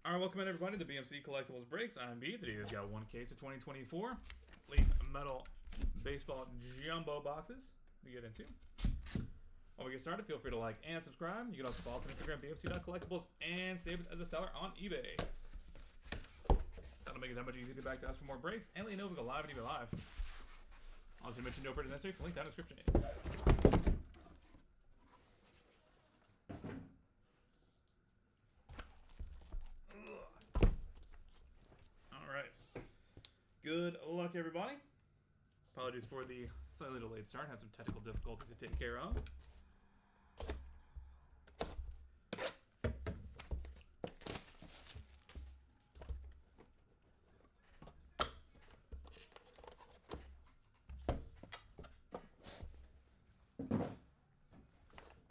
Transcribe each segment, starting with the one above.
Alright, welcome in everybody to BMC Collectibles Breaks. I'm B. Today we've got one case of 2024 Leaf Metal Baseball Jumbo boxes to get into. While we get started, feel free to like and subscribe. You can also follow us on Instagram, BMC.collectibles, and save us as a seller on eBay. That'll make it that much easier to get back to us for more breaks. And let you know if we go live and eBay Live. Also mention no purchase necessary. Link down in the description. Alright. Good luck, everybody. Apologies for the slightly delayed start. Had some technical difficulties to take care of.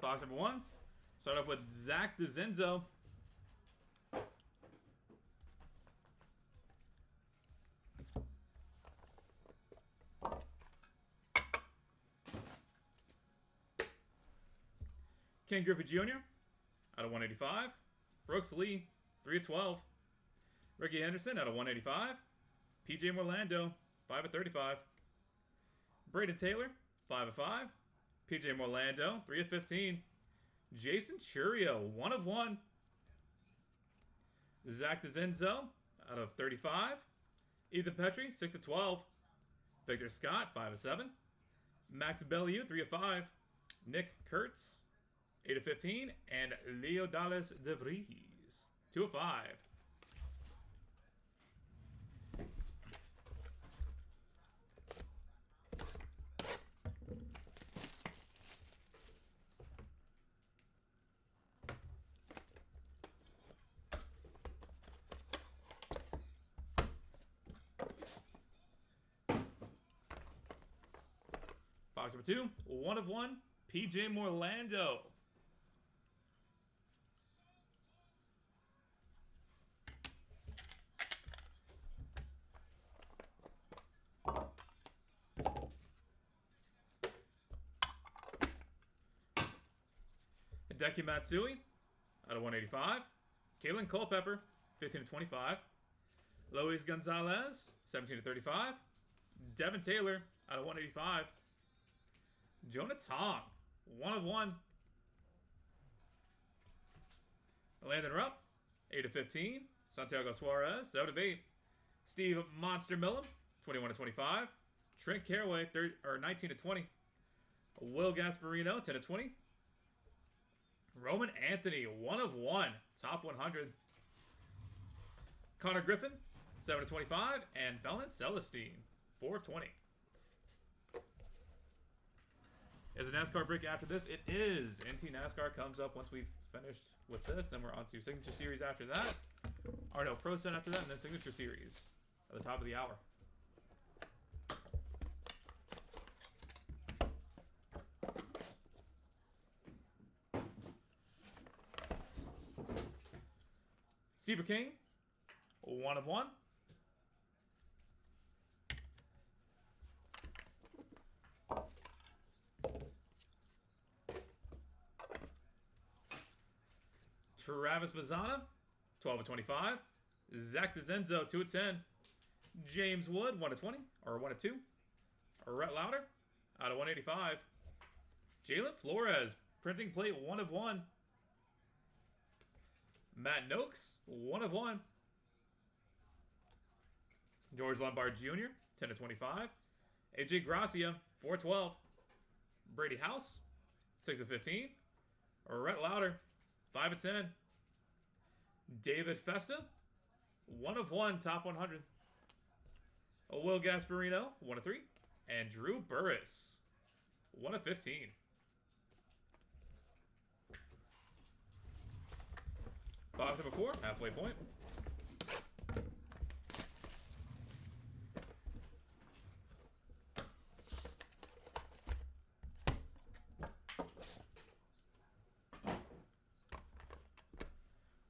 Box number one. Start off with Zach DeZenzo. Ken Griffey Jr. out of 185. Brooks Lee, 3 of 12. Ricky Henderson out of 185. PJ Morlando, 5 of 35. Braden Taylor, 5 of 5. PJ Morlando, 3 of 15. Jason Churio, 1 of 1. Zach DeZenzo out of 35. Ethan Petrie, 6 of 12. Victor Scott, 5 of 7. Max Bellieu, 3 of 5. Nick Kurtz, 8 of 15, and Leodalis DeVries, 2 of 5. Box number 2, 1 of 1, PJ Morlando. Hideki Matsui out of 185. Kalen Culpepper, 15 of 25. Luis Gonzalez, 17 of 35. Devin Taylor out of 185. Jonah Tong, 1 of 1. Landon Rupp, 8 of 15. Santiago Suarez, 7 of 8. Steve Monster Millam, 21 of 25. Trent Caraway, 19 of 20. Will Gasparino, 10 of 20. Roman Anthony, 1 of 1. Top 100. Connor Griffin, 7 of 25. And Belen Celestine, 4 of 20. Is a NASCAR break after this? It is. NT NASCAR comes up once we've finished with this. Then we're on to Signature Series after that. Or no, Pro Set after that, and then Signature Series at the top of the hour. Seaver King, 1 of 1. Travis Bazzana, 12 of 25. Zach DeZenzo, 2 of 10. James Wood, 1 of 20, or 1 of 2. Rhett Lauder, out of 185. Jalen Flores, printing plate, 1 of 1. Matt Noakes, 1 of 1. George Lombard Jr., 10 of 25. AJ Gracia, 4 of 12. Brady House, 6 of 15. Rhett Lauder, 5 of 10. David Festa, 1 of 1, top 100. Will Gasparino, 1 of 3. And Drew Burris, 1 of 15. Box number 4, halfway point.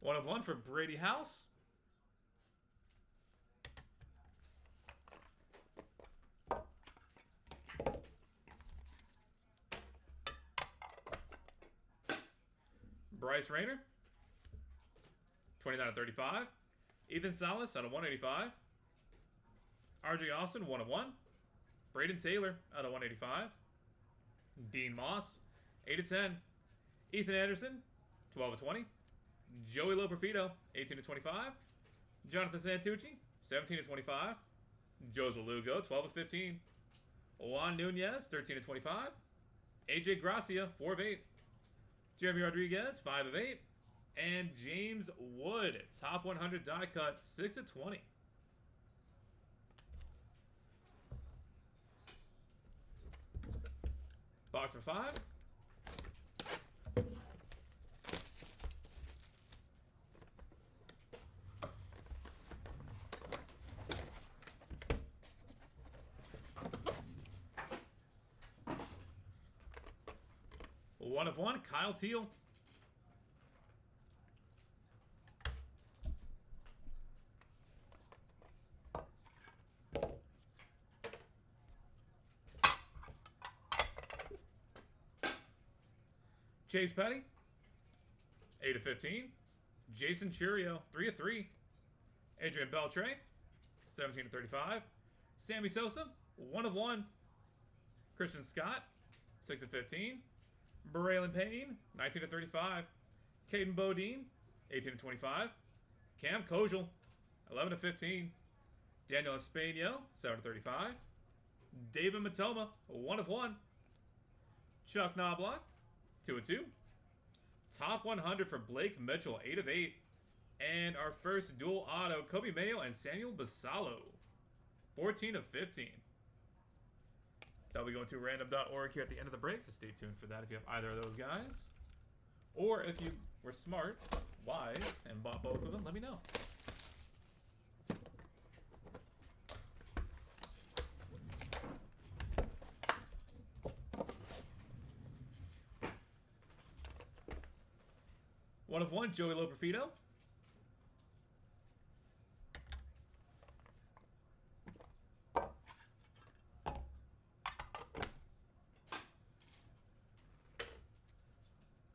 One of 1 for Brady House. Bryce Rayner, 29 of 35. Ethan Salas out of 185. RJ Austin, 1 of 1. Braden Taylor out of 185. Dean Moss, 8 of 10. Ethan Anderson, 12 of 20. Joey Loperfido, 18 of 25. Jonathan Santucci, 17 of 25. Jose Lugo, 12 of 15. Juan Nunez, 13 of 25. AJ Gracia, 4 of 8. Jeremy Rodriguez, 5 of 8. And James Wood, top 100 die cut, 6 of 20. Box for 5. One of 1, Kyle Teal. Chase Petty, 8 of 15. Jason Churio, 3 of 3. Adrian Beltre, 17 of 35. Sammy Sosa, 1 of 1. Christian Scott, 6 of 15. Braylon Payne, 19 of 35. Caden Bodine, 18 of 25. Cam Kojal, 11 of 15. Daniel Espanio, 7 of 35. David Matoma, 1 of 1. Chuck Knobloch, 2 of 2. Top 100 for Blake Mitchell, 8 of 8. And our first dual auto, Kobe Mayo and Samuel Basallo, 14 of 15. That'll be going to random.org here at the end of the break, so stay tuned for that if you have either of those guys. Or if you were smart, wise, and bought both of them, let me know. One of 1, Joey Loperfido.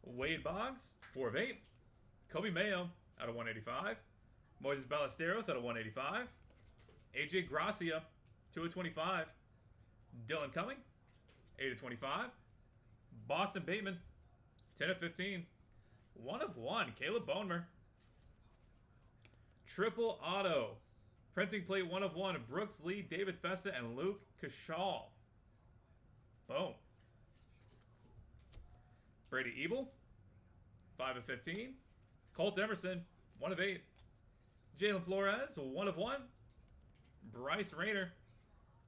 Wade Boggs, 4 of 8. Kobe Mayo out of 185. Moises Ballesteros out of 185. AJ Gracia, 2 of 25. Dylan Cumming, 8 of 25. Boston Bateman, 10 of 15. 1 of 1, Caleb Bonemer. Triple auto. Printing plate 1 of 1, Brooks Lee, David Festa, and Luke Kashal. Boom. Brady Ebel, 5 of 15. Colt Emerson, 1 of 8. Jalen Flores, 1 of 1. Bryce Rayner,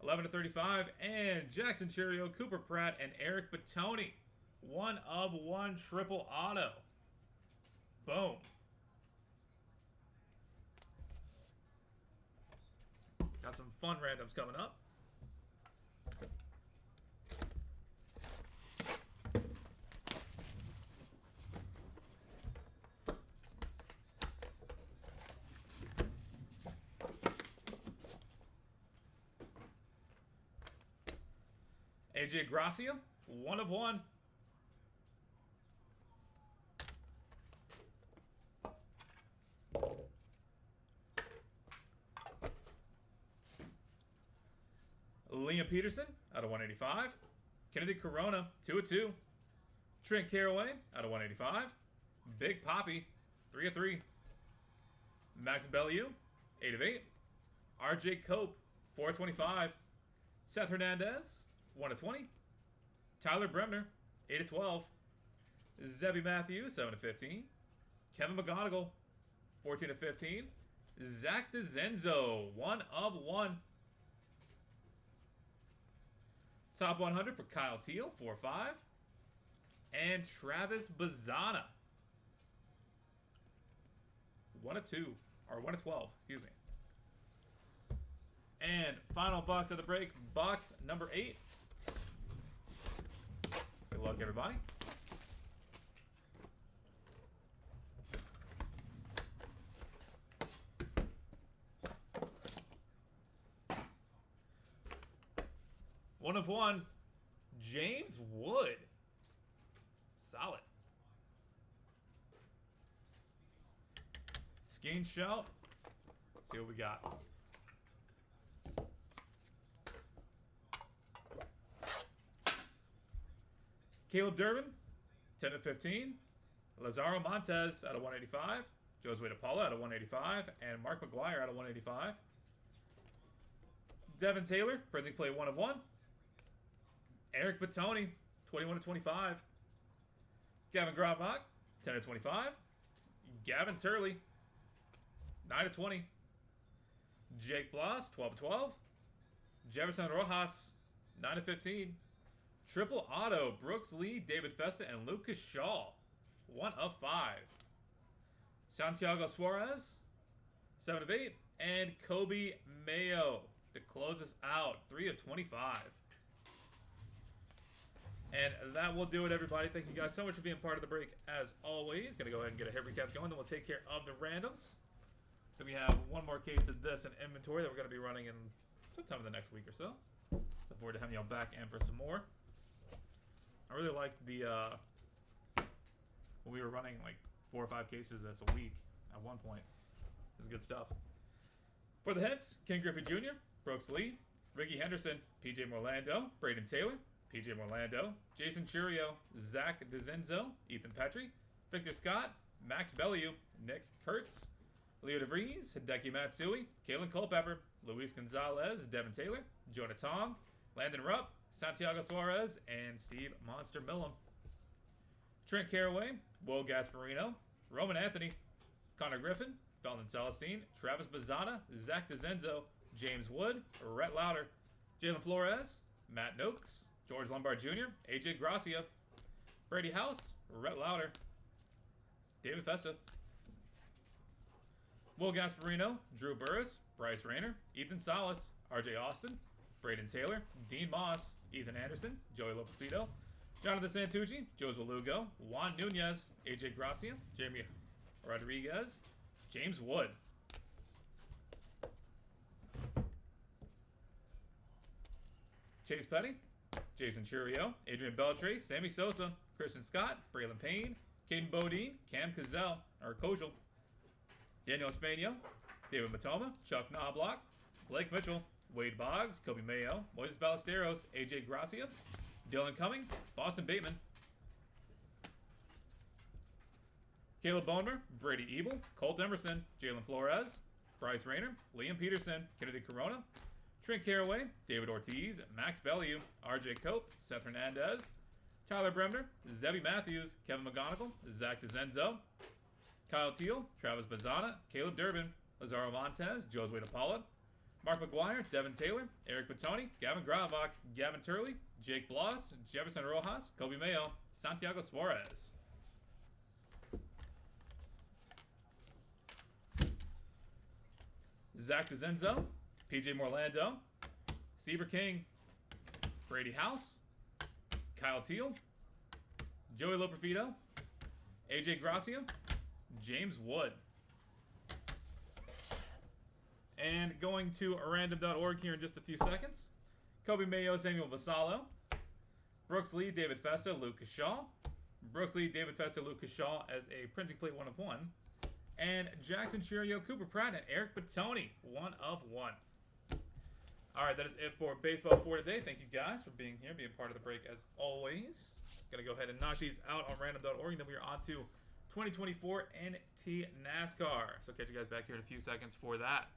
11 of 35. And Jackson Churio, Cooper Pratt, and Eric Batoni, 1 of 1 triple auto. Boom. Got some fun randoms coming up. AJ Gracia, 1 of 1. Liam Peterson out of 185. Kennedy Corona, 2 of 2. Trent Caraway out of 185. Big Poppy, 3 of 3. Max Bellew, 8 of 8. RJ Cope, 4 of 25. Seth Hernandez, 1 of 20. Tyler Bremner, 8 of 12. Zebby Matthews, 7 of 15. Kevin McGonigal, 14 of 15. Zach DeZenzo, 1 of 1. Top 100 for Kyle Teal, 4 of 5. And Travis Bazzana, 1 of 2. Or 1 of 12, excuse me. And final box of the break, box number 8. Good luck, everybody. One of 1, James Wood. Solid. Screenshot See what we got. Caleb Durbin, 10 of 15. Lazaro Montez out of 185. Josue DePaula out of 185. And Mark McGuire out of 185. Devin Taylor, printing play 1 of 1. Eric Batoni, 21 of 25. Gavin Gravak, 10 of 25. Gavin Turley, 9 of 20. Jake Bloss, 12 of 12. Jefferson Rojas, 9 of 15. Triple auto, Brooks Lee, David Festa, and Lucas Shaw, 1 of 5. Santiago Suarez, 7 of 8. And Kobe Mayo to close us out, 3 of 25. And that will do it, everybody. Thank you guys so much for being part of the break, as always. Going to go ahead and get a hit recap going, then we'll take care of the randoms. Then we have one more case of this in inventory that we're going to be running in sometime in the next week or so. Looking forward to having y'all back and for some more. I really liked the, when we were running like 4 or 5 cases of this a week at one point. This is good stuff. For the hits, Ken Griffey Jr., Brooks Lee, Ricky Henderson, PJ Morlando, Braden Taylor, PJ Morlando, Jason Churio, Zach DeZenzo, Ethan Petrie, Victor Scott, Max Bellew, Nick Kurtz, Leo DeVries, Hideki Matsui, Kalen Culpepper, Luis Gonzalez, Devin Taylor, Jonah Tong, Landon Rupp, Santiago Suarez, and Steve Monster Millam. Trent Carraway, Will Gasparino, Roman Anthony, Connor Griffin, Belton Celestine, Travis Bazzana, Zach DeZenzo, James Wood, Rhett Lauder, Jalen Flores, Matt Noakes, George Lombard Jr., AJ Gracia, Brady House, Rhett Lauder, David Festa, Will Gasparino, Drew Burris, Bryce Rayner, Ethan Salas, RJ Austin, Braden Taylor, Dean Moss, Ethan Anderson, Joey Lopafito, Jonathan Santucci, Joseph Lugo, Juan Nunez, AJ Gracia, Jamie Rodriguez, James Wood. Chase Petty, Jason Churio, Adrian Beltre, Sammy Sosa, Christian Scott, Braylon Payne, Caden Bodine, Cam Kozel, Daniel Espanio, David Matoma, Chuck Knobloch, Blake Mitchell, Wade Boggs, Kobe Mayo, Moises Ballesteros, AJ Gracia, Dylan Cumming, Boston Bateman, Caleb Boner, Brady Ebel, Colt Emerson, Jalen Flores, Bryce Rayner, Liam Peterson, Kennedy Corona, Trent Carraway, David Ortiz, Max Bellew, RJ Cope, Seth Hernandez, Tyler Bremner, Zebby Matthews, Kevin McGonigal, Zach DeZenzo, Kyle Teal, Travis Bazzana, Caleb Durbin, Lazaro Montez, Josue DePaula, Mark McGuire, Devin Taylor, Eric Batoni, Gavin Gravak, Gavin Turley, Jake Bloss, Jefferson Rojas, Kobe Mayo, Santiago Suarez. Zach DeZenzo, PJ Morlando, Seaver King, Brady House, Kyle Teal, Joey Lopafito, AJ Gracia, James Wood. And going to random.org here in just a few seconds. Kobe Mayo, Samuel Vassallo, Brooks Lee, David Festa, Lucas Shaw. Brooks Lee, David Festa, Lucas Shaw as a printing plate 1 of 1. And Jackson Churio, Cooper Pratt, and Eric Batoni, 1 of 1. All right, that is it for Baseball for today. Thank you guys for being here, being part of the break as always. Going to go ahead and knock these out on random.org, and then we are on to 2024 NT NASCAR. So catch you guys back here in a few seconds for that.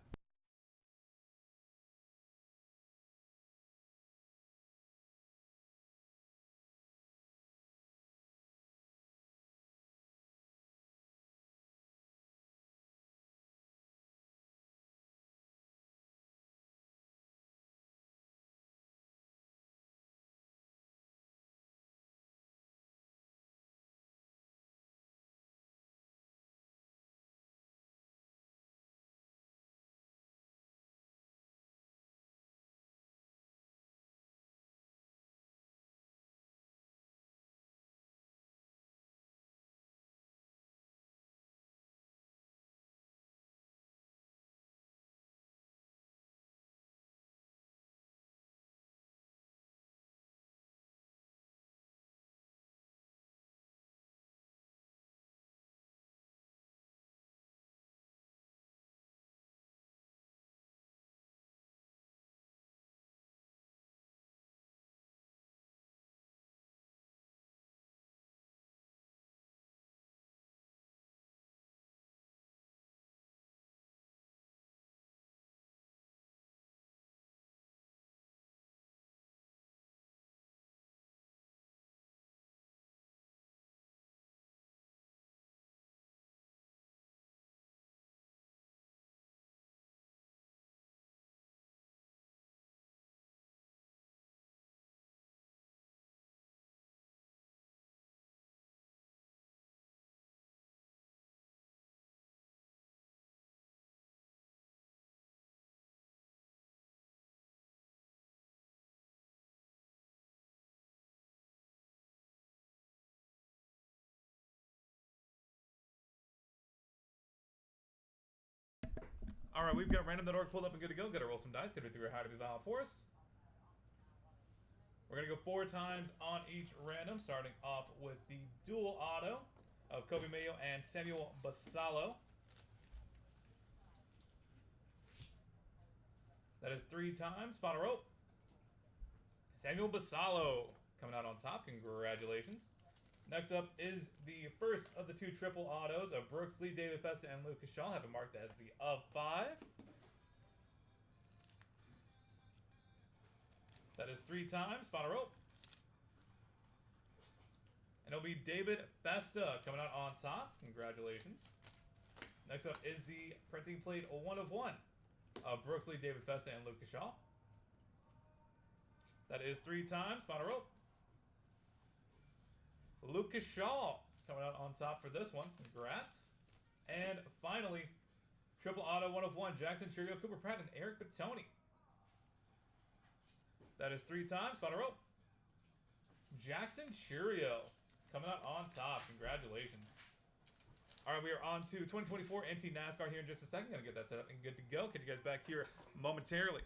All right, we've got random.org pulled up and good to go. Got to roll some dice. Got to be through how to be valid for us. We're going to go 4 times on each random, starting off with the dual auto of Kobe Mayo and Samuel Basallo. That is 3 times. Final roll. Samuel Basallo coming out on top. Congratulations. Next up is the first of the 2 triple autos of Brooks Lee, David Festa, and Lucas Shaw. Have it marked as the of 5. That is 3 times. Final roll. And it'll be David Festa coming out on top. Congratulations. Next up is the printing plate 1 of 1 of Brooks Lee, David Festa, and Lucas Shaw. That is 3 times. Final roll. Lucas Shaw coming out on top for this one. Congrats. And finally, triple auto 1 of 1. Jackson Churio, Cooper Pratt, and Eric Batoni. That is 3 times. Final roll. Jackson Churio coming out on top. Congratulations. All right, we are on to 2024 NT NASCAR here in just a second. Gonna get that set up and good to go. Catch you guys back here momentarily.